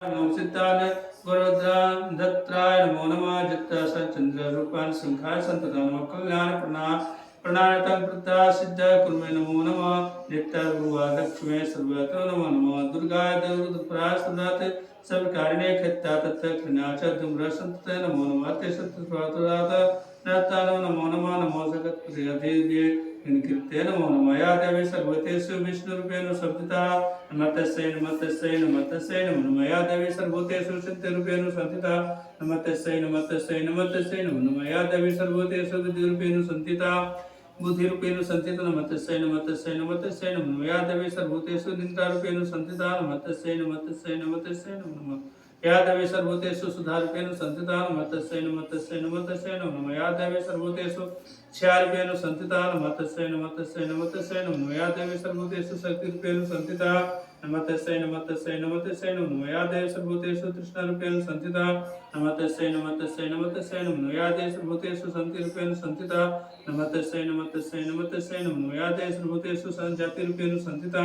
नमो सिद्धाय गुरुद्रां दत्त्राय नमो नमः जित्ता सचंद्र रूपान संखाय संततम कल्याण प्रणायतम प्रत्या सिद्ध कुर्मे नमो नमः नित्य गुरुवा लक्ष्मी सर्वतो नमो नमः दुर्गाय देवरुद्राय सदाते सब कारिणे खत्ता तत्व कृणाच दुम्र संतते नमो नमः ते सत्तवातुरात नतानो नमो नमः नमो जगत प्रियदेव्ये इनकृत्य नमो नमः या देवी सर्वतेषु विष्णुरूपेण संस्थिता नमस्तस्यै नमस्तस्यै नमस्तस्यै नमो नमः या देवी सर्वभूतेषु सिद्धिरूपेण संस्थिता नमस्तस्यै नमस्तस्यै नमस्तस्यै नमो नमः या देवी सर्वभूतेषु बुद्धिरूपेण संस्थिता बुद्धिरूपेण संस्थिता नमस्तस्यै नमस्तस्यै नमस्तस्यै नमो नमः या देवी सर्वभूतेषु नित्यारूपेण संस्थिता नमस्तस्यै नमस्तस्यै नमस्तस्यै नमो नमः या देवी सर्वभूतेषु सुधारूपेण संस्थिता नमस्तस्यै नमस्तस्यै नमस्तस्यै नमो नमः या देवी सर्वभूतेषु क्षारूपेण संस्थिता नमस्तस्यै नमस्तस्यै नमस्तस्यै नमो नमः या देवी सर्वभूतेषु शक्तिरूपेण संस्थिता नमस्तस्यै नमस्तस्यै नमस्तस्यै नमो नमः या देवी सर्वभूतेषु तृष्णारूपेण संस्थिता नमस्तस्यै नमस्तस्यै नमस्तस्यै नमो नमः या देवी सर्वभूतेषु शान्तिरूपेण संस्थिता नमस्तस्यै नमस्तस्यै नमस्तस्यै नमो नमः या देवी सर्वभूतेषु संजातिरूपेण संस्थिता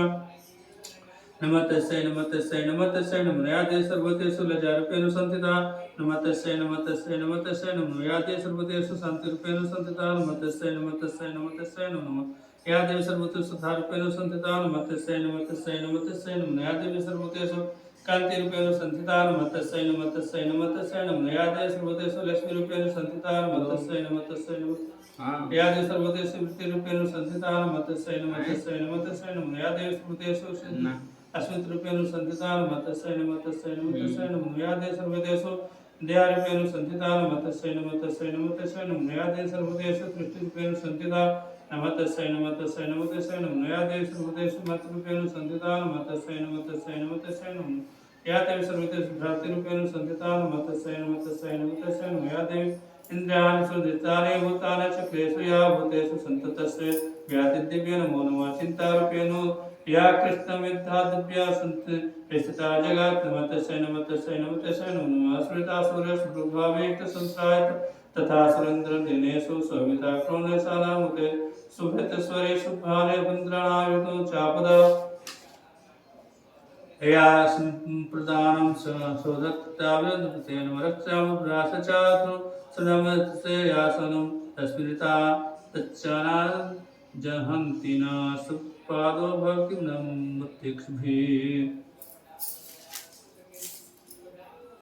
नमस्तस्यै नमस्तस्यै नमस्तस्यै नमो नमः या देवी सर्वभूतेषु लज्जारूपेण संस्थिता नमस्तस्यै नमस्तस्यै नमस्तस्यै नमो नमः या देवी सर्वभूतेषु शान्तिरूपेण संस्थिता नमस्तस्यै नमस्तस्यै नमस्तस्यै नमो नमः या देवी सर्वभूतेषु सुधारूपेण संस्थिता नमस्तस्यै नमस्तस्यै नमस्तस्यै नमो नमः या देवी सर्वभूतेषु कान्तिरूपेण संस्थिता नमस्तस्यै नमस्तस्यै नमस्तस्यै नमो नमः या देवी सर्वभूतेषु लक्ष्मीरूपेण संस्थिता नमस्तस्यै नमस्तस्यै नमस्तस्यै या देवी सर्वभूतेषु वृत्तिरूपेण संस्थिता नमस्तस्यै नमस्तस्यै नमस्तस्यै नमो नमः या देवी सर्वभूतेषु अस्मितरूपेण संस्थिता नमस्तस्यै नमस्तस्यै नमस्तस्यै नमो नमः या देवी सर्वभूतेषु दयारूपेण संस्थिता नमस्तस्यै नमस्तस्यै नमस्तस्यै नमो नमः या देवी सर्वभूतेषु सृष्टिरूपेण संस्थिता नमस्तस्यै नमस्तस्यै नमस्तस्यै नमो नमः या देवी सर्वभूतेषु मातृरूपेण संस्थिता नमस्तस्यै नमस्तस्यै नमस्तस्यै नमो नमः या देवी सर्वभूतेषु भ्रातृरूपेण संस्थिता नमस्तस्यै नमस्तस्यै नमस्तस्यै नमो नमः या देवी इन्द्रियाणि सुदितानि भूतानि च क्लेशु या भूतेषु सन्ततस्य व्याधिदिव्य नमो नमः चिन्तारूपेण या कृष्णमिद्धा दिव्या स्थिता जगत् नमस्तस्यै नमस्तस्यै नमस्तस्यै नमो नमः स्मृतासुरस्वभावेत संश्रायत तथा सुरेन्द्र दिनेषु सविता क्रोणशालामुते शुभेतस्वरे शुभाने वन्द्रणायुतो चापदा या प्रदानं सोदत्ताव्यतेन वरक्षाम भ्रासचातु सनमस्य यासनं तस्मिता तच्चना जहन्ति न सुपादो भक्तिं नमत्यक्षभिः